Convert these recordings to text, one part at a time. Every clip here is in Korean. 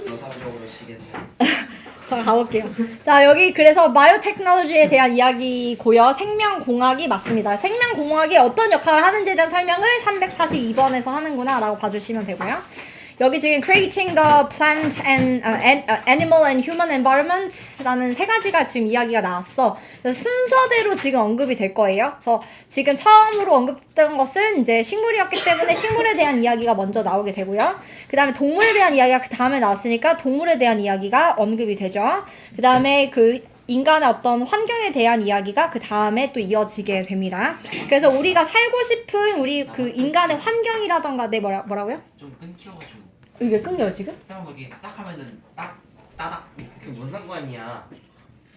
노상적으로 시겠네. 자, 가볼게요. 자, 여기 그래서 바이오테크놀로지에 대한 이야기고요. 생명공학이 맞습니다. 생명공학이 어떤 역할을 하는지에 대한 설명을 342번에서 하는구나 라고 봐주시면 되고요. 여기 지금 creating the plant and animal and human environment 라는 세 가지가 지금 이야기가 나왔어. 그래서 순서대로 지금 언급이 될 거예요. 그래서 지금 처음으로 언급된 것은 이제 식물이었기 때문에 식물에 대한 이야기가 먼저 나오게 되고요. 그 다음에 동물에 대한 이야기가 그 다음에 나왔으니까 동물에 대한 이야기가 언급이 되죠. 그 다음에 그 인간의 어떤 환경에 대한 이야기가 그 다음에 또 이어지게 됩니다. 그래서 우리가 살고 싶은 우리 그 인간의 환경이라던가 뭐라고요? 좀 끊겨가지고 이게 끊겨요 지금? 사람 여기 딱 하면은 딱 따닥 그게 뭔 상관이야?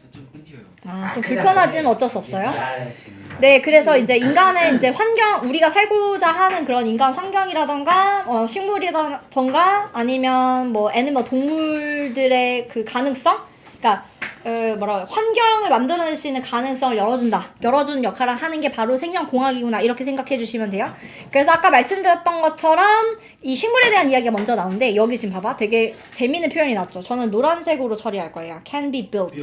좀 끊겨요. 아, 좀 불편하지만 어쩔 수 없어요. 알겠습니다. 네, 그래서 이제 인간의 이제 환경, 우리가 살고자 하는 그런 인간 환경이라던가, 식물이라던가, 아니면 뭐 애니멀 동물들의 그 가능성? 그러니까 환경을 만들어낼 수 있는 가능성을 열어주는 역할을 하는 게 바로 생명공학이구나 이렇게 생각해 주시면 돼요. 그래서 아까 말씀드렸던 것처럼 이 식물에 대한 이야기가 먼저 나오는데 여기 지금 봐봐 되게 재미있는 표현이 나왔죠. 저는 노란색으로 처리할 거예요. can be built.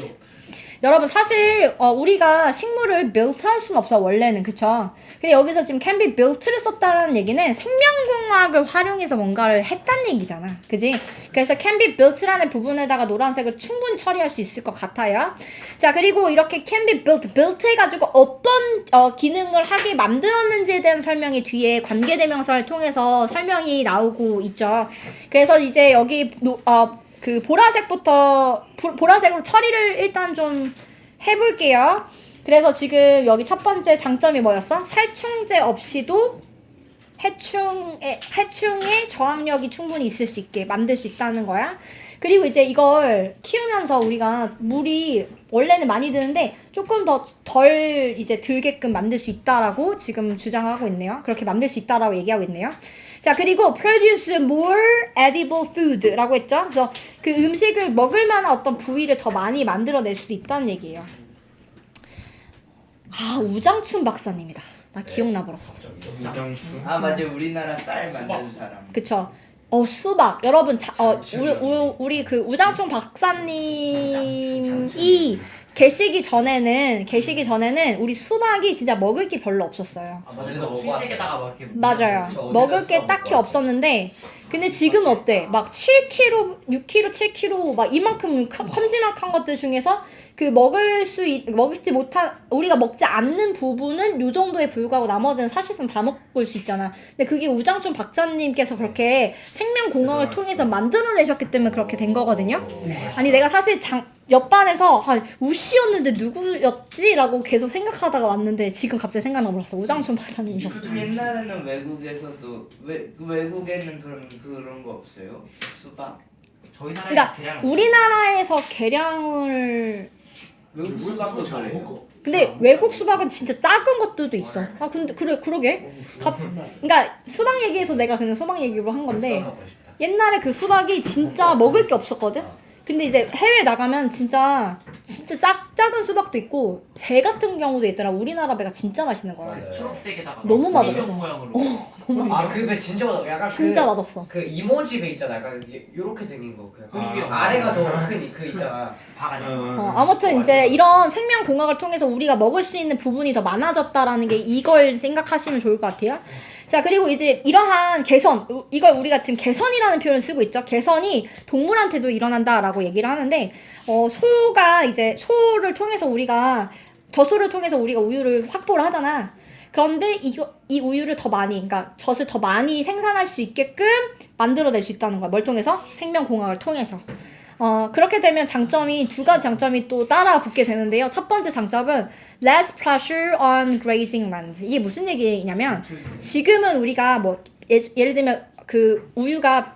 여러분 사실 우리가 식물을 built 할 수는 없어 원래는. 그쵸? 근데 여기서 지금 can be built를 썼다는 얘기는 생명공학을 활용해서 뭔가를 했다는 얘기잖아. 그지? 그래서 can be built라는 부분에다가 노란색을 충분히 처리할 수 있을 것 같아요. 자, 그리고 이렇게 can be built 해가지고 어떤 기능을 하게 만들었는지에 대한 설명이 뒤에 관계대명사를 통해서 설명이 나오고 있죠. 그래서 이제 여기 그 보라색으로 처리를 일단 좀 해볼게요. 그래서 지금 여기 첫 번째 장점이 뭐였어? 살충제 없이도 해충의 저항력이 충분히 있을 수 있게 만들 수 있다는 거야. 그리고 이제 이걸 키우면서 우리가 물이 원래는 많이 드는데 조금 덜 이제 들게끔 만들 수 있다라고 지금 주장하고 있네요. 그렇게 만들 수 있다라고 얘기하고 있네요. 자, 그리고 produce more edible food라고 했죠. 그래서 그 음식을 먹을 만한 어떤 부위를 더 많이 만들어낼 수도 있다는 얘기예요. 아, 우장춘 박사님이다. 나 기억나 버렸어. 아 맞아, 우리나라 쌀 만든 사람. 그쵸. 수박. 여러분, 우리 그 우장춘 박사님이 계시기 전에는 우리 수박이 진짜 먹을 게 별로 없었어요. 아 맞아. 그래서 흰색에다가 막 이렇게 맞아요. 그쵸, 먹을 게 어디다 딱히 써먹고 없었는데, 근데 지금 어때? 막 7kg, 6kg, 7kg, 막 이만큼 큼지막한 것들 중에서 그 먹지 못한, 우리가 먹지 않는 부분은 요 정도에 불과하고 나머지는 사실상 다 먹을 수 있잖아. 근데 그게 우장춘 박사님께서 그렇게 생명공학을 통해서 만들어내셨기 때문에 그렇게 된 거거든요. 아니, 내가 사실 옆반에서 우씨였는데 누구였지? 라고 계속 생각하다가 왔는데 지금 갑자기 생각나버렸어. 우장춘 박사님이셨어. 옛날에는 외국에서도 외국에는 그런 거 없어요? 수박? 저희 나라에 그러니까 우리나라에서 개량을 외국 수박도 잘해요. 근데 외국 수박은 진짜 작은 것들도 있어. 아 근데 그러게. 그러니까 수박 얘기해서 내가 그냥 수박 얘기로 한 건데 옛날에 그 수박이 진짜 먹을 게 없었거든. 근데 이제 해외 나가면 진짜 작은 수박도 있고 배 같은 경우도 있더라. 우리나라 배가 진짜 맛있는 거야. 맞아요. 초록색에다가 너무 맛없어. 이런 모양으로. 너무 아, 그 배 진짜 맛없어. 약간 진짜 맛없어. 그 이모지 배 있잖아. 약간 요렇게 생긴 거. 그 아, 아래가 더 큰 그 있잖아. 바가지. 아무튼 이제 이런 생명공학을 통해서 우리가 먹을 수 있는 부분이 더 많아졌다라는 게 이걸 생각하시면 좋을 것 같아요. 자, 그리고 이제 이러한 개선, 이걸 우리가 지금 개선이라는 표현을 쓰고 있죠. 개선이 동물한테도 일어난다라고 얘기를 하는데, 소를 통해서 젖소를 통해서 우리가 우유를 확보를 하잖아. 그런데 이 우유를 더 많이, 그러니까 젖을 더 많이 생산할 수 있게끔 만들어낼 수 있다는 거야. 뭘 통해서? 생명공학을 통해서. 그렇게 되면 두 가지 장점이 또 따라 붙게 되는데요. 첫 번째 장점은 less pressure on grazing lands. 이게 무슨 얘기냐면 지금은 우리가 뭐 예를 들면 그 우유가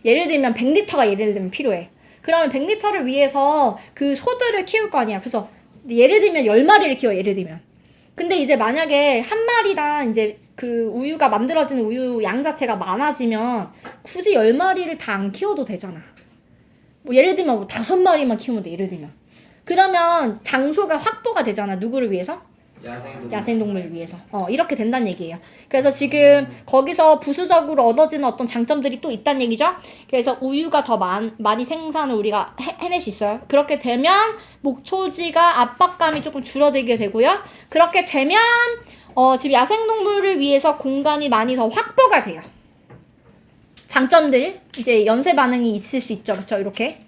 예를 들면 100리터가 예를 들면 필요해. 그러면 100리터를 위해서 그 소들을 키울 거 아니야. 그래서 예를 들면 10마리를 키워 예를 들면. 근데 이제 만약에 한 마리당 이제 그 우유가 만들어지는 우유 양 자체가 많아지면 굳이 10마리를 다 안 키워도 되잖아. 뭐 예를 들면 뭐 5마리만 키우면 돼 예를 들면. 그러면 장소가 확보가 되잖아. 누구를 위해서? 야생동물을 위해서 이렇게 된다는 얘기예요. 그래서 지금 거기서 부수적으로 얻어지는 어떤 장점들이 또 있다는 얘기죠. 그래서 우유가 더 많이 생산을 우리가 해낼 수 있어요. 그렇게 되면 목초지가 압박감이 조금 줄어들게 되고요. 그렇게 되면 지금 야생동물을 위해서 공간이 많이 더 확보가 돼요. 장점들 이제 연쇄 반응이 있을 수 있죠. 그렇죠? 이렇게.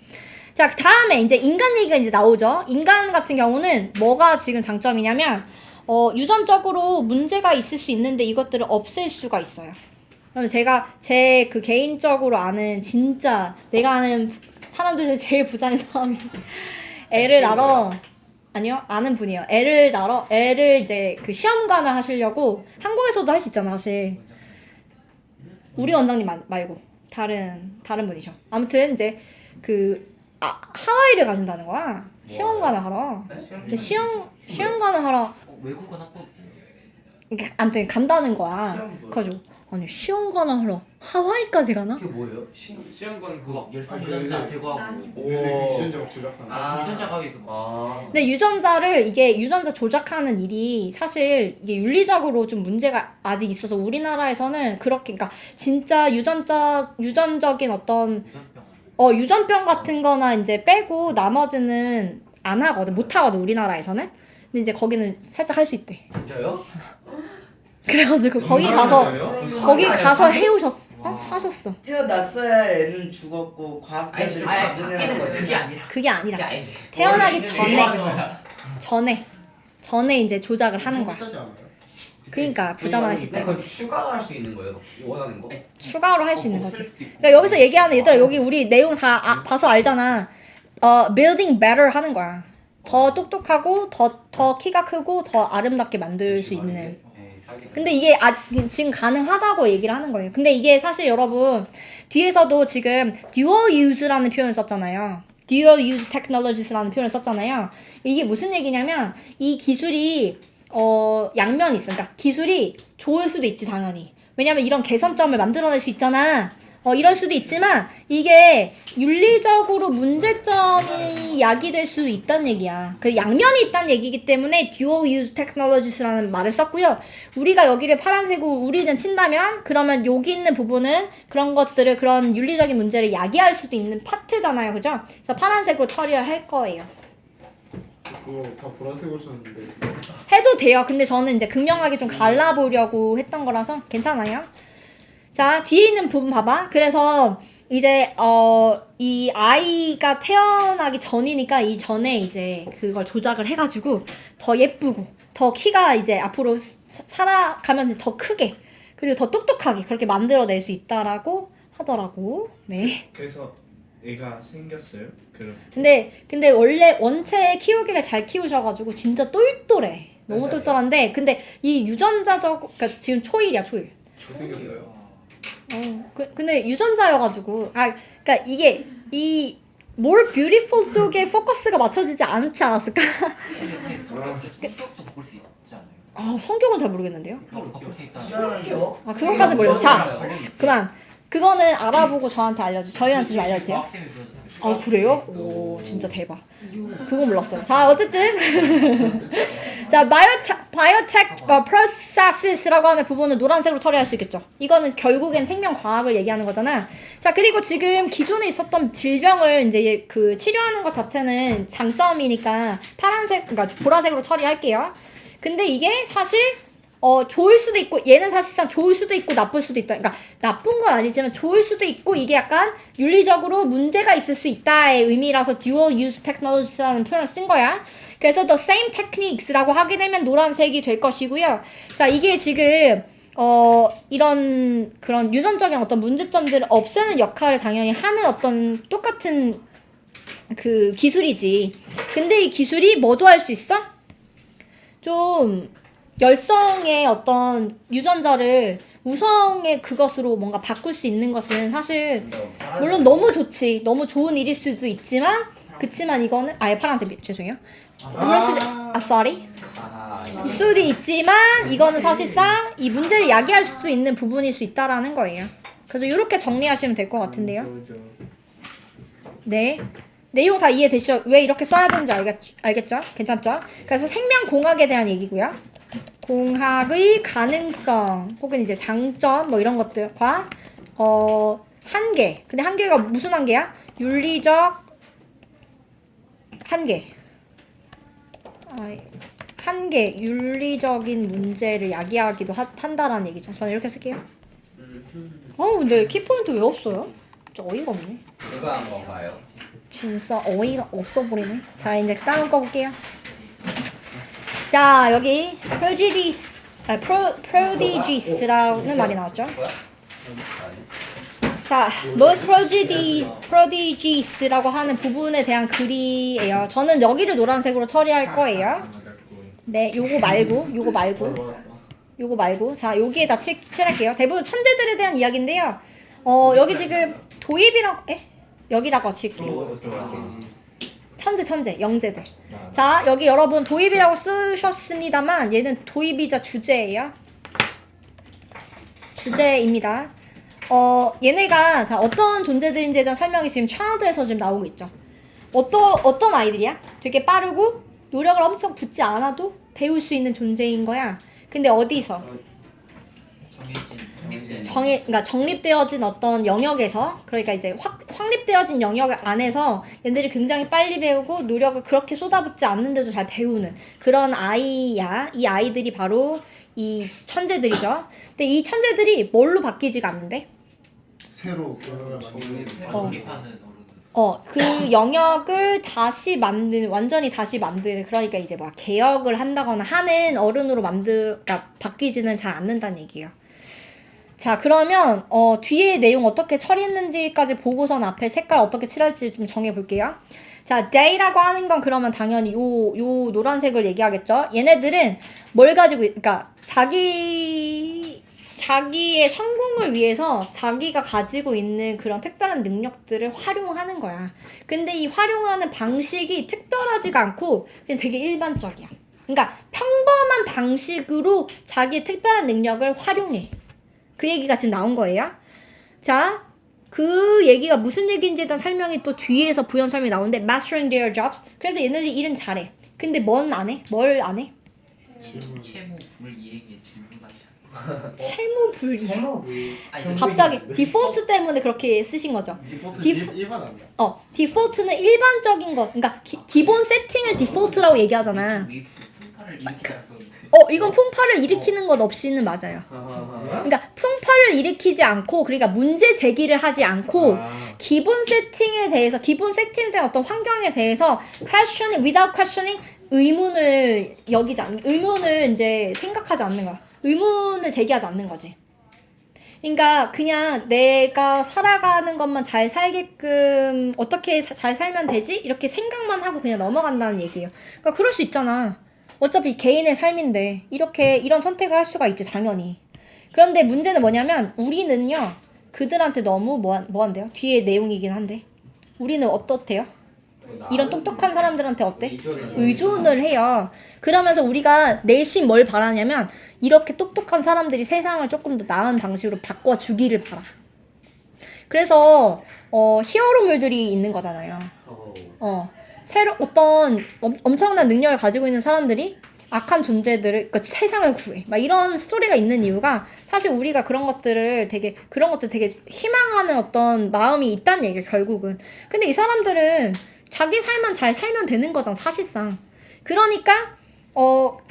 자, 다음에 이제 인간 얘기가 이제 나오죠. 인간 같은 경우는 뭐가 지금 장점이냐면 유전적으로 문제가 있을 수 있는데 이것들을 없앨 수가 있어요. 그러면 제가 제 그 개인적으로 아는 진짜 내가 아는 사람들 중에 제일 부자인 사람이 애를 낳아 아는 분이에요. 애를 이제 그 시험관을 하시려고 한국에서도 할 수 있잖아 사실. 우리 원장님 말고 다른 분이죠. 아무튼 이제 하와이를 가신다는 거야. 시험관을 하러. 근데 시험관을 하러 외국어 합법. 아무튼 간다는 거야. 그래가지고 아니 시험관을 하러 하와이까지 가나? 그게 뭐예요? 시험관 그거 유전자 제거하고. 유전자가 조작하는. 유전자 가위 그거. 근데 유전자 조작하는 일이 사실 이게 윤리적으로 좀 문제가 아직 있어서 우리나라에서는 그렇게 그러니까 진짜 유전적인 어떤 유전병 같은 거나 이제 빼고 나머지는 안 하거든. 못 하거든 우리나라에서는. 근데 이제 거기는 살짝 할 수 있대. 진짜요? 그래가지고 거기 가서 하셨어. 태어났어야 애는 죽었고 과학자들이 바뀌는 거예요. 그게 아니라 그게 아니지. 태어나기 전에 이제 조작을 하는 거야. 비싸지 않아요? 그러니까 부자만 할 수 있다. 그걸 추가할 수 있는 거예요? 원하는 거? 추가로 할 수 있는 거지. 그러니까 여기서 얘기하는 얘들아 여기 우리 내용 다 봐서 알잖아. building better 하는 거야. 더 똑똑하고 더 키가 크고 더 아름답게 만들 수 있는. 근데 이게 아직 지금 가능하다고 얘기를 하는 거예요. 근데 이게 사실 여러분 뒤에서도 지금 dual use라는 표현을 썼잖아요. dual use technologies라는 표현을 썼잖아요. 이게 무슨 얘기냐면 이 기술이 양면이 있어. 그러니까 기술이 좋을 수도 있지 당연히. 왜냐면 이런 개선점을 만들어낼 수 있잖아. 이럴 수도 있지만 이게 윤리적으로 문제점이 야기될 수 있다는 얘기야. 그 양면이 있다는 얘기이기 때문에 dual use technologies라는 말을 썼고요. 우리가 여기를 파란색으로 우리는 친다면 그러면 여기 있는 부분은 그런 것들을 그런 윤리적인 문제를 야기할 수도 있는 파트잖아요. 그죠? 그래서 파란색으로 처리할 거예요. 그거 다 보라색으로 썼는데. 해도 돼요. 근데 저는 이제 극명하게 좀 갈라보려고 했던 거라서 괜찮아요. 자, 뒤에 있는 부분 봐봐. 그래서 이제 이 아이가 태어나기 전이니까 이 전에 이제 그걸 조작을 해가지고 더 예쁘고 더 키가 이제 앞으로 살아가면서 더 크게 그리고 더 똑똑하게 그렇게 만들어낼 수 있다라고 하더라고. 네. 그래서 애가 생겼어요? 근데 원래 원체 키우기를 잘 키우셔가지고 진짜 똘똘해. 너무 똘똘한데 근데 이 유전자적 그러니까 지금 초일이야 초일. 생겼어요. 근데 유전자여가지고 그러니까 이게 이 more beautiful 쪽에 포커스가 맞춰지지 않지 않았을까? 성격도 바꿀 수 있지 않아요? 성격은 잘 모르겠는데요. 바꿀 수 있다. 그것까지 모르겠어. 자, 그만. 그거는 알아보고 저희한테 좀 알려주세요. 그래요? 오, 진짜 대박. 그거 몰랐어요. 자, 어쨌든. 자, biotech processes라고 하는 부분은 노란색으로 처리할 수 있겠죠. 이거는 결국엔 생명과학을 얘기하는 거잖아. 자, 그리고 지금 기존에 있었던 질병을 이제 그 치료하는 것 자체는 장점이니까 그러니까 보라색으로 처리할게요. 근데 이게 사실 좋을 수도 있고 얘는 사실상 좋을 수도 있고 나쁠 수도 있다. 그러니까 나쁜 건 아니지만 좋을 수도 있고 이게 약간 윤리적으로 문제가 있을 수 있다의 의미라서 dual use technologies라는 표현을 쓴 거야. 그래서 the same techniques라고 하게 되면 노란색이 될 것이고요. 자, 이게 지금 이런 그런 유전적인 어떤 문제점들을 없애는 역할을 당연히 하는 어떤 똑같은 그 기술이지. 근데 이 기술이 뭐도 할 수 있어? 좀 열성의 어떤 유전자를 우성의 그것으로 뭔가 바꿀 수 있는 것은 사실 물론 너무 좋지. 너무 좋은 일일 수도 있지만 그치만 이거는 파란색 죄송해요. sorry. 수도 있지만 이거는 사실상 이 문제를 야기할 수 있는 부분일 수 있다라는 거예요. 그래서 이렇게 정리하시면 될 것 같은데요. 네. 내용 다 이해되시죠? 왜 이렇게 써야 되는지 알겠죠? 괜찮죠? 그래서 생명공학에 대한 얘기고요. 공학의 가능성 혹은 이제 장점 뭐 이런 것들과 한계. 근데 한계가 무슨 한계야? 윤리적 한계. 한계, 윤리적인 문제를 야기하기도 한다라는 얘기죠. 저는 이렇게 쓸게요. 근데 키포인트 왜 없어요? 진짜 어이가 없네. 누가 한 건가요? 진짜 어이가 없어 보이네. 자, 이제 다음 거 볼게요. 자, 여기 prodigies라는 말이 나왔죠. 뭐야? 자, most prodigies라고 하는 부분에 대한 글이에요. 저는 여기를 노란색으로 처리할 거예요. 네, 요거 말고. 자, 여기에다 칠할게요. 대부분 천재들에 대한 이야기인데요. 여기 지금 도입이라고, 여기다가 칠게요. 천재, 영재들. 자, 여기 여러분 도입이라고 쓰셨습니다만, 얘는 도입이자 주제예요. 주제입니다. 얘네가, 자, 어떤 존재들인지에 대한 설명이 지금 child에서 지금 나오고 있죠. 어떤 아이들이야? 되게 빠르고, 노력을 엄청 붓지 않아도 배울 수 있는 존재인 거야. 근데 어디서? 그러니까 정립되어진 어떤 영역에서, 그러니까 이제 확립되어진 영역 안에서 얘들이 굉장히 빨리 배우고 노력을 그렇게 쏟아붓지 않는데도 잘 배우는 그런 아이야. 이 아이들이 바로 이 천재들이죠. 근데 이 천재들이 뭘로 바뀌지가 않는데? 새로 정립하는 그 영역을 완전히 다시 만드는, 그러니까 이제 막 개혁을 한다거나 하는 어른으로 그러니까 바뀌지는 잘 않는다는 얘기예요. 자, 그러면 뒤에 내용 어떻게 처리했는지까지 보고선 앞에 색깔 어떻게 칠할지 좀 정해볼게요. 자, day라고 하는 건 그러면 당연히 요 노란색을 얘기하겠죠. 얘네들은 뭘 가지고, 그러니까 자기의 성공을 위해서 자기가 가지고 있는 그런 특별한 능력들을 활용하는 거야. 근데 이 활용하는 방식이 특별하지가 않고 그냥 되게 일반적이야. 그러니까 평범한 방식으로 자기의 특별한 능력을 활용해. 그 얘기가 지금 나온 거예요. 자, 그 얘기가 무슨 얘기인지에 대한 설명이 또 뒤에서 부연 설명이 나오는데 mastering their jobs. 그래서 얘네들이 일은 잘해. 근데 뭘 안 해? 채무 불이행에 질문하지 채무불이행. 갑자기 디폴트 때문에 그렇게 쓰신 거죠. 일반 아니야. 디폴트는 일반적인 것, 그러니까 기본 세팅을 디폴트라고 얘기하잖아. 풍파를 일으키지 않았었는데 이건 풍파를 일으키는 것 없이는 맞아요. 그러니까 풍파를 일으키지 않고, 그러니까 문제 제기를 하지 않고 기본 세팅에 대해서, 기본 세팅된 어떤 환경에 대해서 without questioning, 의문을 이제 생각하지 않는 거야. 의문을 제기하지 않는 거지. 그러니까 그냥 내가 살아가는 것만 잘 살게끔 어떻게 잘 살면 되지? 이렇게 생각만 하고 그냥 넘어간다는 얘기예요. 그러니까 그럴 수 있잖아. 어차피 개인의 삶인데 이런 선택을 할 수가 있지, 당연히. 그런데 문제는 뭐냐면 우리는요, 그들한테 너무 뭐한대요? 뒤에 내용이긴 한데 우리는 어떻대요? 이런 똑똑한 사람들한테 어때? 의존을 해요. 그러면서 우리가 내심 뭘 바라냐면 이렇게 똑똑한 사람들이 세상을 조금 더 나은 방식으로 바꿔주기를 바라. 그래서 히어로물들이 있는 거잖아요. 어떤 엄청난 능력을 가지고 있는 사람들이 악한 존재들을, 그러니까 세상을 구해. 막 이런 스토리가 있는 이유가 사실 우리가 그런 것들 되게 희망하는 어떤 마음이 있다는 얘기예요, 결국은. 근데 이 사람들은 자기 삶만 잘 살면 되는 거잖아, 사실상. 그러니까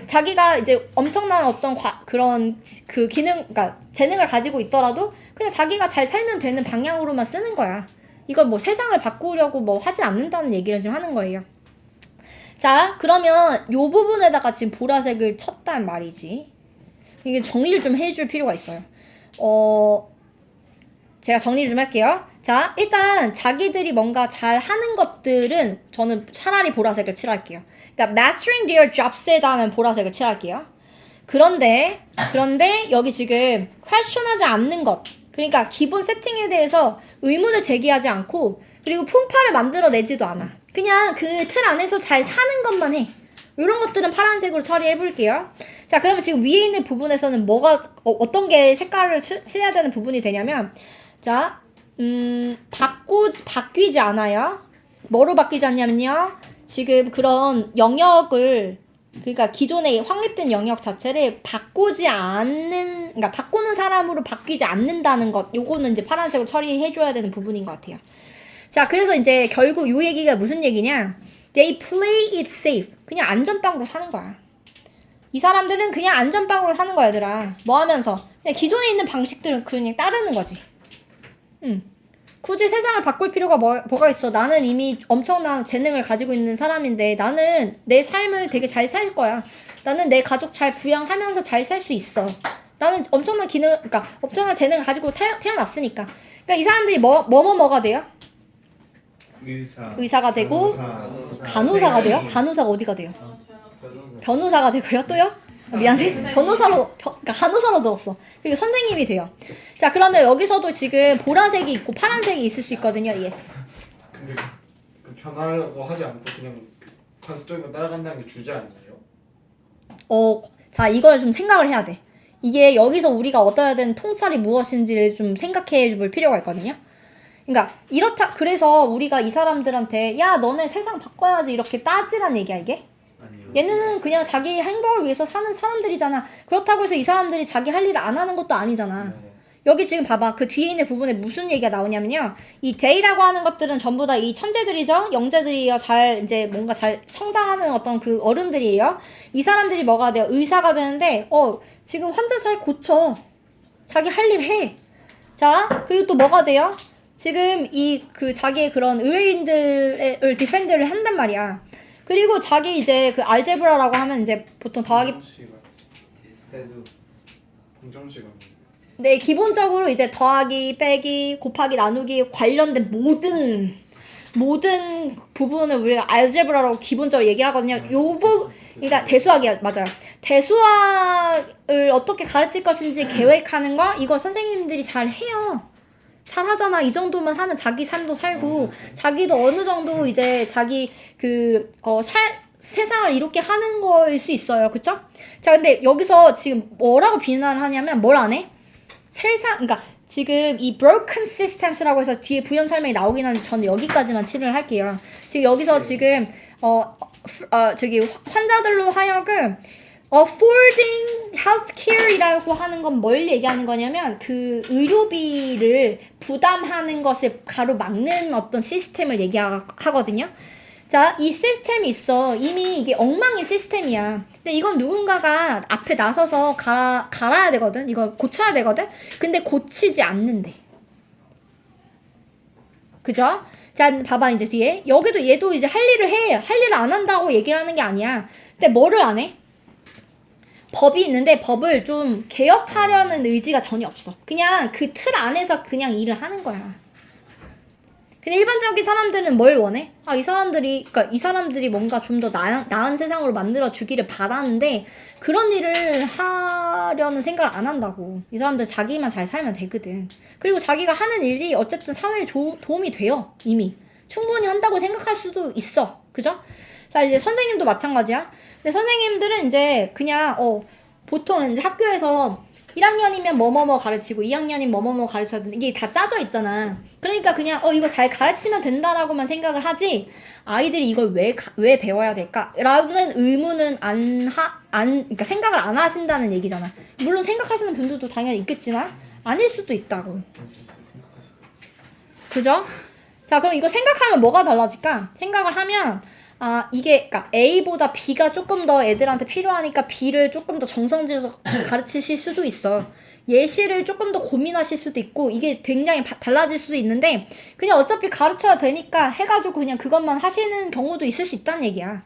자기가 이제 엄청난 어떤 그러니까 재능을 가지고 있더라도 그냥 자기가 잘 살면 되는 방향으로만 쓰는 거야. 이걸 뭐 세상을 바꾸려고 뭐 하지 않는다는 얘기를 지금 하는 거예요. 자, 그러면 요 부분에다가 지금 보라색을 쳤단 말이지. 이게 정리를 좀 해줄 필요가 있어요. 제가 정리 좀 할게요. 자, 일단 자기들이 뭔가 잘 하는 것들은 저는 차라리 보라색을 칠할게요. 그러니까 mastering their jobs에다는 보라색을 칠할게요. 그런데 여기 지금 question하지 않는 것, 그러니까 기본 세팅에 대해서 의문을 제기하지 않고, 그리고 풍파를 만들어내지도 않아. 그냥 그 틀 안에서 잘 사는 것만 해. 이런 것들은 파란색으로 처리해 볼게요. 자, 그러면 지금 위에 있는 부분에서는 어떤 게 색깔을 칠해야 되는 부분이 되냐면, 자, 바뀌지 않아요. 뭐로 바뀌지 않냐면요. 지금 그런 영역을 그러니까 기존에 확립된 영역 자체를 바꾸지 않는 그러니까 바꾸는 사람으로 바뀌지 않는다는 것. 요거는 이제 파란색으로 처리해 줘야 되는 부분인 것 같아요. 자, 그래서 이제 결국 요 얘기가 무슨 얘기냐? They play it safe. 그냥 안전빵으로 사는 거야. 이 사람들은 그냥 안전빵으로 사는 거야, 얘들아. 뭐 하면서? 그냥 기존에 있는 방식들을 그냥 따르는 거지. 굳이 세상을 바꿀 필요가 뭐가 있어? 나는 이미 엄청난 재능을 가지고 있는 사람인데 나는 내 삶을 되게 잘 살 거야. 나는 내 가족 잘 부양하면서 잘 살 수 있어. 나는 엄청난 그러니까 엄청난 재능을 가지고 태어났으니까. 그러니까 이 사람들이 뭐가 돼요? 의사가 되고 간호사가 돼요? 간호사가 어디가 돼요? 변호사가 되고요. 또요? 미안해. 그러니까 간호사로 들었어. 그리고 선생님이 돼요. 자, 그러면 여기서도 지금 보라색이 있고 파란색이 있을 수 있거든요. 예스. 근데 그 변하려고 하지 않고 그냥 관습적인 거 따라간다는 게 주제 아니에요? 자, 이걸 좀 생각을 해야 돼. 이게 여기서 우리가 얻어야 되는 통찰이 무엇인지를 좀 생각해 볼 필요가 있거든요. 그러니까 그래서 우리가 이 사람들한테 야, 너네 세상 바꿔야지 이렇게 따지란 얘기야, 이게? 얘네는 그냥 자기 행복을 위해서 사는 사람들이잖아. 그렇다고 해서 이 사람들이 자기 할 일을 안 하는 것도 아니잖아. 여기 지금 봐봐. 그 뒤에 있는 부분에 무슨 얘기가 나오냐면요. 이 데이라고 하는 것들은 전부 다 이 천재들이죠. 영재들이요. 이제 뭔가 잘 성장하는 어떤 그 어른들이에요. 이 사람들이 뭐가 돼요? 의사가 되는데 지금 환자 잘 고쳐. 자기 할 일 해. 자, 그리고 또 뭐가 돼요? 지금 자기의 그런 의뢰인들을 디펜드를 한단 말이야. 그리고 자기 이제 그 알제브라라고 하면 이제 보통 더하기 공정 시간. 네, 기본적으로 이제 더하기, 빼기, 곱하기, 나누기 관련된 모든 부분을 우리가 알제브라라고 기본적으로 얘기를 하거든요. 그러니까 대수학이야, 맞아요. 대수학을 어떻게 가르칠 것인지 계획하는 거 이거 선생님들이 잘 해요. 잘 하잖아. 이 정도만 하면 자기 삶도 살고 자기도 어느 정도 이제 자기 세상을 이렇게 하는 거일 수 있어요. 그쵸? 자, 근데 여기서 지금 뭐라고 비난을 하냐면 뭘 안 해? 그러니까 지금 이 broken systems라고 해서 뒤에 부연 설명이 나오긴 하는데 저는 여기까지만 치를 할게요. 지금 여기서 지금 환자들로 하여금 affording healthcare이라고 하는 건 뭘 얘기하는 거냐면 그 의료비를 부담하는 것을 가로막는 어떤 시스템을 얘기하거든요. 자, 이 시스템이 있어. 이미 이게 엉망인 시스템이야. 근데 이건 누군가가 앞에 나서서 갈아야 되거든. 이거 고쳐야 되거든. 근데 고치지 않는데. 그죠? 자, 봐봐 이제 뒤에. 여기도 얘도 이제 할 일을 해. 할 일을 안 한다고 얘기를 하는 게 아니야. 근데 뭐를 안 해? 법이 있는데 법을 좀 개혁하려는 의지가 전혀 없어. 그냥 그 틀 안에서 그냥 일을 하는 거야. 근데 일반적인 사람들은 뭘 원해? 이 사람들이 뭔가 좀 더 나은 세상으로 만들어 주기를 바라는데 그런 일을 하려는 생각을 안 한다고. 이 사람들 자기만 잘 살면 되거든. 그리고 자기가 하는 일이 어쨌든 사회에 도움이 돼요. 이미. 충분히 한다고 생각할 수도 있어. 그죠? 자, 이제 선생님도 마찬가지야. 근데 선생님들은 이제 그냥 보통 이제 학교에서 1학년이면 뭐뭐뭐 가르치고 2학년이면 뭐뭐뭐 가르쳐야 되는데 이게 다 짜져 있잖아. 그러니까 그냥 이거 잘 가르치면 된다라고만 생각을 하지 아이들이 이걸 왜 배워야 될까? 라는 의문은 그러니까 생각을 안 하신다는 얘기잖아. 물론 생각하시는 분들도 당연히 있겠지만 아닐 수도 있다고. 그죠? 자, 그럼 이거 생각하면 뭐가 달라질까? 생각을 하면 이게, 그러니까 A보다 B가 조금 더 애들한테 필요하니까 B를 조금 더 정성 들여서 가르치실 수도 있어. 예시를 조금 더 고민하실 수도 있고, 이게 굉장히 달라질 수도 있는데, 그냥 어차피 가르쳐야 되니까 해가지고 그냥 그것만 하시는 경우도 있을 수 있다는 얘기야.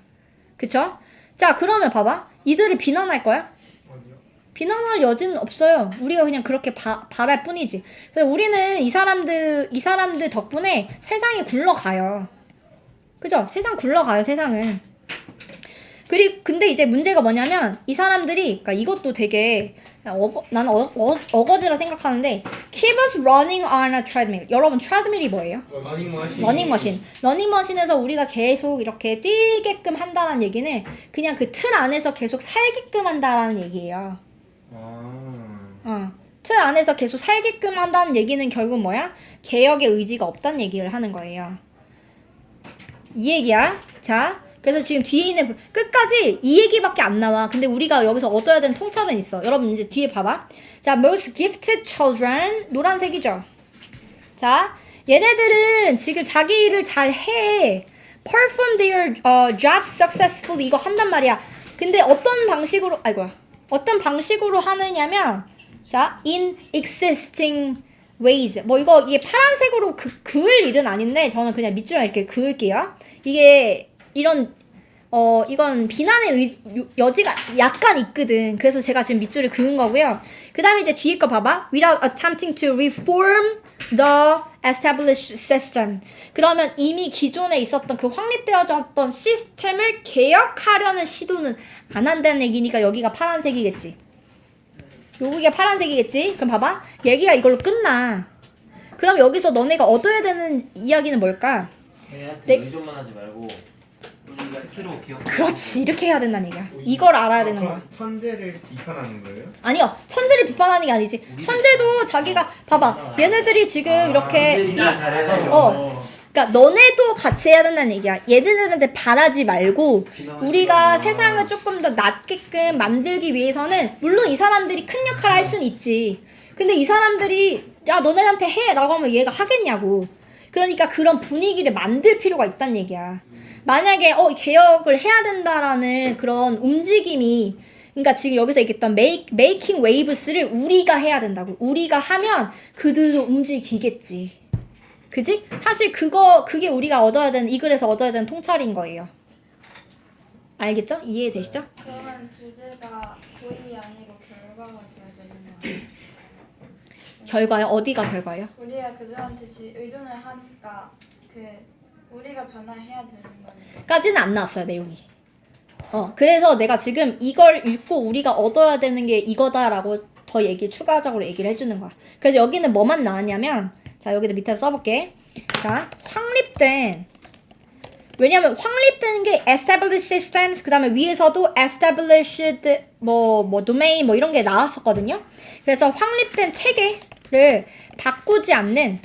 그쵸? 자, 그러면 봐봐. 이들을 비난할 거야? 비난할 여지는 없어요. 우리가 그냥 그렇게 바랄 뿐이지. 그래서 우리는 이 사람들 덕분에 세상이 굴러가요. 그죠? 세상 굴러가요, 세상은. 근데 이제 문제가 뭐냐면, 이 사람들이, 그러니까 이것도 되게, 나는 어거지라 생각하는데, keep us running on a treadmill. 여러분, treadmill이 뭐예요? 러닝머신. 러닝머신에서 우리가 계속 이렇게 뛰게끔 한다는 얘기는, 그냥 그 틀 안에서 계속 살게끔 한다는 얘기예요. 틀 안에서 계속 살게끔 한다는 얘기는 결국 뭐야? 개혁의 의지가 없다는 얘기를 하는 거예요. 이 얘기야. 자, 그래서 지금 뒤에 있는 끝까지 이 얘기밖에 안 나와. 근데 우리가 여기서 얻어야 되는 통찰은 있어. 여러분 이제 뒤에 봐봐. 자, most gifted children 노란색이죠. 자, 얘네들은 지금 자기 일을 잘 해. perform their job successfully 이거 한단 말이야. 근데 어떤 방식으로 어떤 방식으로 하느냐면 자, in existing ways. 뭐 이게 파란색으로 그을 일은 아닌데 저는 그냥 밑줄만 이렇게 그을게요. 이게 이건 비난의 여지가 약간 있거든. 그래서 제가 지금 밑줄을 그은 거고요. 그 다음에 이제 뒤에 거 봐봐. Without attempting to reform the established system. 그러면 이미 기존에 있었던 그 확립되어졌던 시스템을 개혁하려는 시도는 안 한다는 얘기니까 여기가 파란색이겠지. 여기가 파란색이겠지. 그럼 봐봐. 얘기가 이걸로 끝나. 그럼 여기서 너네가 얻어야 되는 이야기는 뭘까? 걔한테 의존만 하지 말고 우리가 스스로 기억. 그렇지. 이렇게 해야 된다는 얘기야. 이걸 알아야 되는 거야. 천재를 비판하는 거예요? 아니요. 천재를 비판하는 게 아니지. 천재도 자기가 봐봐. 얘네들이 지금 이렇게 그러니까 너네도 같이 해야 된다는 얘기야. 얘네들한테 바라지 말고 우리가 세상을 조금 더 낫게끔 만들기 위해서는 물론 이 사람들이 큰 역할을 할 수는 있지. 근데 이 사람들이 야 너네한테 해 라고 하면 얘가 하겠냐고. 그러니까 그런 분위기를 만들 필요가 있다는 얘기야. 만약에 개혁을 해야 된다라는 그런 움직임이 그러니까 지금 여기서 얘기했던 making waves를 우리가 해야 된다고. 우리가 하면 그들도 움직이겠지. 그지? 사실 그게 우리가 얻어야 되는 이 글에서 얻어야 되는 통찰인 거예요. 알겠죠? 이해되시죠? 그러면 주제가 고의이 아니고 결과가 돼야 되는 거예요. 결과요? 어디가 결과요? 우리가 그들한테 의존을 하니까 우리가 변화해야 되는 거니까. 까지는 안 나왔어요, 내용이. 그래서 내가 지금 이걸 읽고 우리가 얻어야 되는 게 이거다라고 더 추가적으로 얘기를 해주는 거야. 그래서 여기는 뭐만 나왔냐면 자, 여기도 밑에 써볼게. 자, 왜냐면 확립된 게 established systems, 그 다음에 위에서도 established, domain, 이런 게 나왔었거든요. 그래서 확립된 체계를 바꾸지 않는,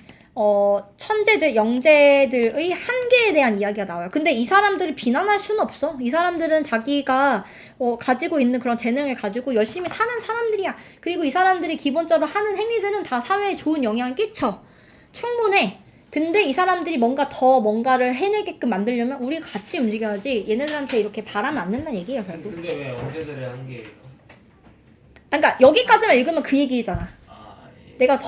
천재들, 영재들의 한계에 대한 이야기가 나와요. 근데 이 사람들을 비난할 수는 없어. 이 사람들은 자기가, 가지고 있는 그런 재능을 가지고 열심히 사는 사람들이야. 그리고 이 사람들이 기본적으로 하는 행위들은 다 사회에 좋은 영향을 끼쳐. 충분해. 근데 이 사람들이 뭔가를 해내게끔 만들려면 우리가 같이 움직여야지 얘네들한테 이렇게 바라면 안 된다는 얘기예요, 결국. 근데 왜 언제들의 한계예요? 그러니까 여기까지만 읽으면 그 얘기잖아. 예. 내가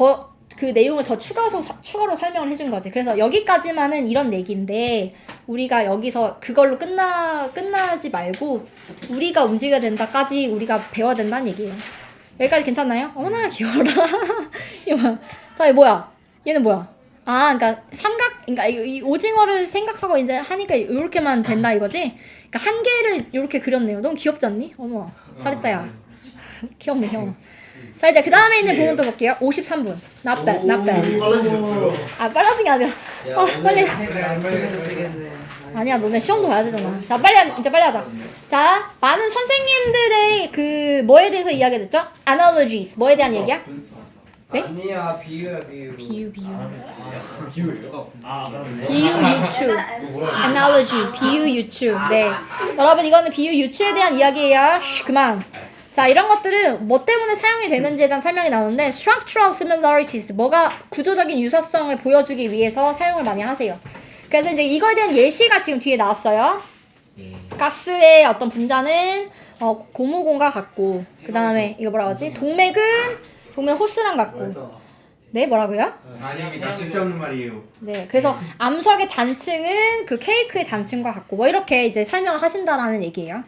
그 내용을 더 추가로 설명을 해준 거지. 그래서 여기까지만은 이런 얘기인데 우리가 여기서 그걸로 끝나지 말고 우리가 움직여야 된다까지 우리가 배워야 된다는 얘기예요. 여기까지 괜찮나요? 어머나 귀여워라. 이거 자, 얘 뭐야? 얘는 뭐야? 그러니까 그러니까 이 오징어를 생각하고 이제 하니까 이렇게만 된다 이거지? 그러니까 한 개를 이렇게 그렸네요. 너무 귀엽지 않니? 어머, 잘했다 야. 귀엽네. 자, 이제 그 다음에 있는 부분 또 볼게요. 53분. Not bad, not bad. 빨라졌어. 빨라진 게 아니라. 빨리. 아니야, 너네 시험도 봐야 되잖아. 자, 이제 빨리 하자. 자, 많은 선생님들의 뭐에 대해서 이야기했죠? Analogies. 뭐에 대한 얘기야? 네? 아니야 비유야 비유. 비유. 비유예요? 그럼요. 비유 유추. Analogy. 비유 유추. 네. 여러분, 이거는 비유 유추에 대한 이야기예요. 그만. 자, 이런 것들은 뭐 때문에 사용이 되는지에 대한 설명이 나오는데 structural similarities. 뭐가 구조적인 유사성을 보여주기 위해서 사용을 많이 하세요. 그래서 이제 이거에 대한 예시가 지금 뒤에 나왔어요. 가스의 어떤 분자는 고무공과 같고, 그 다음에 이거 뭐라고 하지? 동맥 호스랑 같고. 네, 뭐라고요? 아닙니다. 쓸데없는 말이에요. 네, 그래서 암석의 단층은 그 케이크의 단층과 같고, 이렇게 이제 설명을 하신다라는 얘기예요.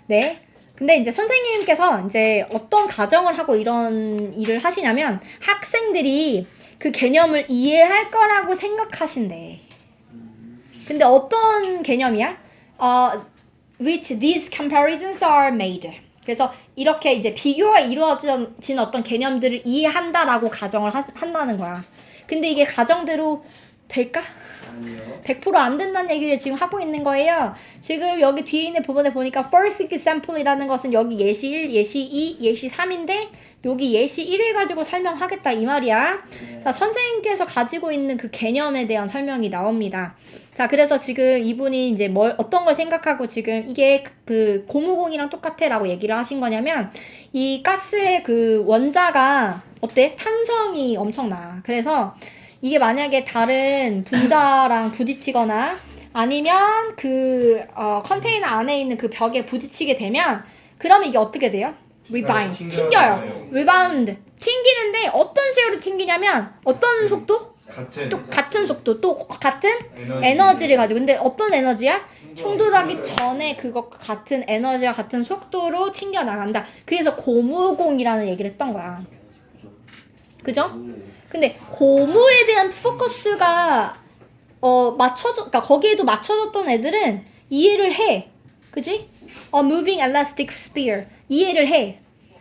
네. 근데 이제 선생님께서 이제 어떤 가정을 하고 이런 일을 하시냐면 학생들이 그 개념을 이해할 거라고 생각하신대. 근데 어떤 개념이야? Which these comparisons are made. 그래서 이렇게 이제 비교가 이루어진 어떤 개념들을 이해한다라고 가정을 한다는 거야. 근데 이게 가정대로 될까? 아니요. 100%안 된다는 얘기를 지금 하고 있는 거예요. 지금 여기 뒤에 있는 부분에 보니까 first example이라는 것은 여기 예시 1, 예시 2, 예시 3인데 여기 예시 1을 가지고 설명하겠다 이 말이야. 네. 자, 선생님께서 가지고 있는 그 개념에 대한 설명이 나옵니다. 자, 그래서 지금 이분이 이제 어떤 걸 생각하고 지금 이게 그 고무공이랑 똑같아 라고 얘기를 하신 거냐면 이 가스의 그 원자가 어때? 탄성이 엄청나. 그래서 이게 만약에 다른 분자랑 부딪히거나 아니면 그 컨테이너 안에 있는 그 벽에 부딪히게 되면 그러면 이게 어떻게 돼요? rebound. 튕겨요. rebound. 튕기는데 어떤 식으로 튕기냐면 어떤 속도? 또 같은 속도. 또 같은 에너지를 가지고. 근데 어떤 에너지야? 충돌하기 전에 그거 같은 에너지와 같은 속도로 튕겨 나간다. 그래서 고무공이라는 얘기를 했던 거야. 그죠? 근데 고무에 대한 포커스가 그러니까 거기에도 맞춰졌던 애들은 이해를 해. 그지? moving elastic sphere 이해를 해.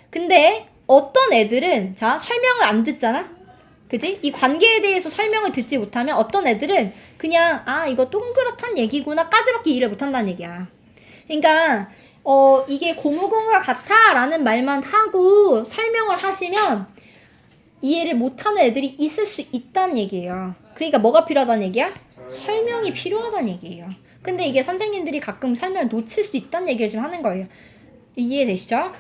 근데 어떤 애들은 자 설명을 안 듣잖아. 그지? 이 관계에 대해서 설명을 듣지 못하면 어떤 애들은 그냥 이거 동그랗단 얘기구나 까지밖에 이해를 못한다는 얘기야. 그러니까 이게 고무공과 같아 라는 말만 하고 설명을 하시면 이해를 못하는 애들이 있을 수 있다는 얘기예요. 그러니까 뭐가 필요하다는 얘기야? 설명이 필요하다는 얘기예요. 근데 이게 선생님들이 가끔 설명을 놓칠 수 있다는 얘기를 지금 하는 거예요. 이해되시죠?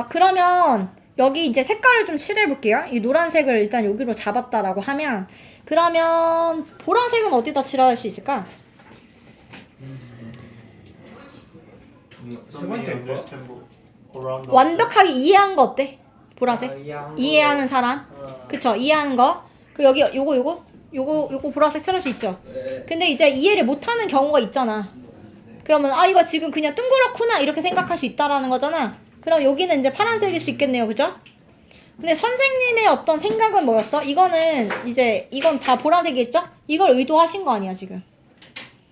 그러면 여기 이제 색깔을 좀 칠해볼게요. 이 노란색을 일단 여기로 잡았다라고 하면 그러면 보라색은 어디다 칠할 수 있을까? 세 번째 거. 완벽하게 이해한 거 어때? 보라색? 이해하는 사람? 그쵸? 이해하는 거? 그 여기 요거 보라색 칠할 수 있죠? 근데 이제 이해를 못하는 경우가 있잖아. 그러면 이거 지금 그냥 둥그렇구나 이렇게 생각할 수 있다라는 거잖아. 그럼 여기는 이제 파란색일 수 있겠네요. 그죠? 근데 선생님의 어떤 생각은 뭐였어? 이건 다 보라색이겠죠? 이걸 의도하신 거 아니야 지금.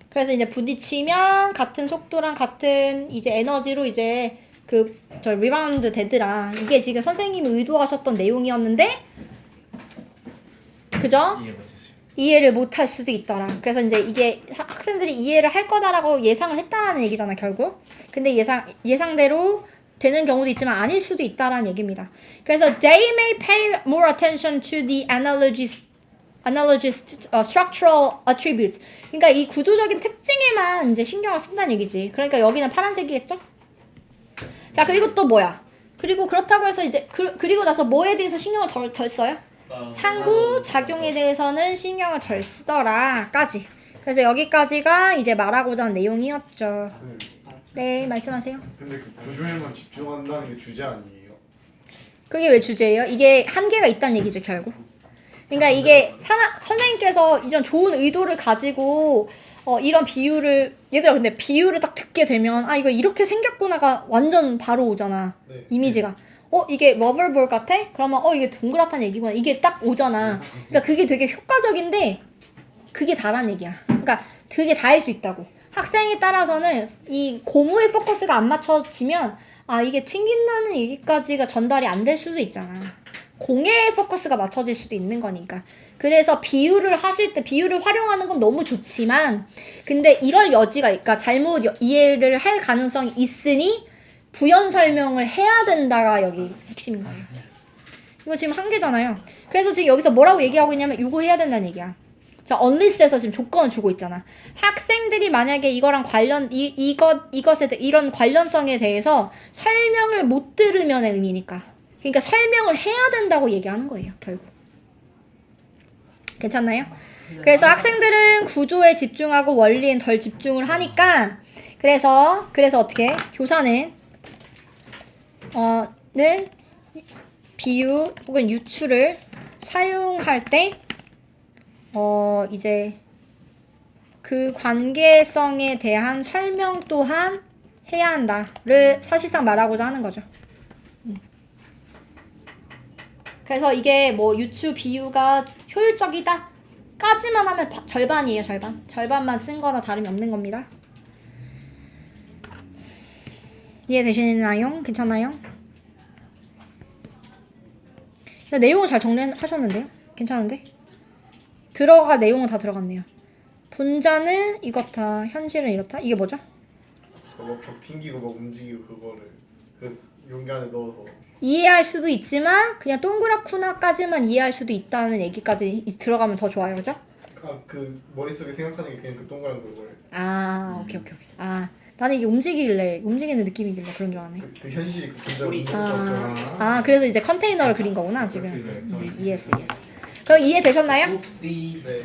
그래서 이제 부딪히면 같은 속도랑 같은 이제 에너지로 이제 리바운드 되더라. 이게 지금 선생님이 의도하셨던 내용이었는데 그죠? 이해를 못할 수도 있더라. 그래서 이제 이게 학생들이 이해를 할 거다라고 예상을 했다라는 얘기잖아 결국. 근데 예상대로 되는 경우도 있지만 아닐 수도 있다라는 얘기입니다. 그래서 they may pay more attention to the analogous structural attributes. 그러니까 이 구조적인 특징에만 이제 신경을 쓴다는 얘기지. 그러니까 여기는 파란색이겠죠? 자, 그리고 또 뭐야? 그리고 그렇다고 해서 이제 그리고 나서 뭐에 대해서 신경을 덜 써요? 상호작용에 대해서는 신경을 덜 쓰더라까지. 그래서 여기까지가 이제 말하고자 하는 내용이었죠. 네, 말씀하세요. 근데 그 구조에만 집중한다는 게 주제 아니에요? 그게 왜 주제예요? 이게 한계가 있다는 얘기죠, 결국. 그러니까 이게 선생님께서 이런 좋은 의도를 가지고 이런 비유를 얘들아 근데 비유를 딱 듣게 되면 이거 이렇게 생겼구나가 완전 바로 오잖아. 네. 이미지가. 이게 러버볼 같아? 그러면 이게 동그랗다는 얘기구나. 이게 딱 오잖아. 그러니까 그게 되게 효과적인데 그게 다란 얘기야. 그러니까 그게 다일 수 있다고. 학생에 따라서는 이 고무의 포커스가 안 맞춰지면 이게 튕긴다는 얘기까지가 전달이 안 될 수도 있잖아. 공의 포커스가 맞춰질 수도 있는 거니까. 그래서 비유를 하실 때 비유를 활용하는 건 너무 좋지만 근데 이럴 여지가 그러니까 잘못 이해를 할 가능성이 있으니 부연 설명을 해야 된다가 여기 핵심인 거예요. 이거 지금 한계잖아요. 그래서 지금 여기서 뭐라고 얘기하고 있냐면 이거 해야 된다는 얘기야. 자, unless에서 지금 조건을 주고 있잖아. 학생들이 만약에 이거랑 이것에 이런 관련성에 대해서 설명을 못 들으면의 의미니까. 그러니까 설명을 해야 된다고 얘기하는 거예요, 결국. 괜찮나요? 그래서 학생들은 구조에 집중하고 원리엔 덜 집중을 하니까 그래서 어떻게 교사는 비유 혹은 유추를 사용할 때 이제 그 관계성에 대한 설명 또한 해야 한다를 사실상 말하고자 하는 거죠. 그래서 이게 뭐 유추 비유가 효율적이다 까지만 하면 절반이에요. 절반만 쓴 거나 다름이 없는 겁니다. 이해되시나요? 괜찮나요? 내용을 잘 정리하셨는데요? 괜찮은데? 들어갈 내용은 다 들어갔네요. 분자는 이렇다. 현실은 이렇다. 이게 뭐죠? 뭐벽 튕기고 막 움직이고 그거를 그 용기 안에 넣어서 이해할 수도 있지만 그냥 동그랗구나까지만 이해할 수도 있다는 얘기까지 들어가면 더 좋아요. 그죠? 그 머릿속에 생각하는 게 그냥 그 동그란 그거를 아, 오케이. 아, 나는 이게 움직이는 느낌이길래 그런 줄 아네. 그 현실이 그 분자 우리- 아, 그래서 이제 컨테이너를 그린 거구나, 지금. 이해했어. 그럼 이해되셨나요? 옵시. 네.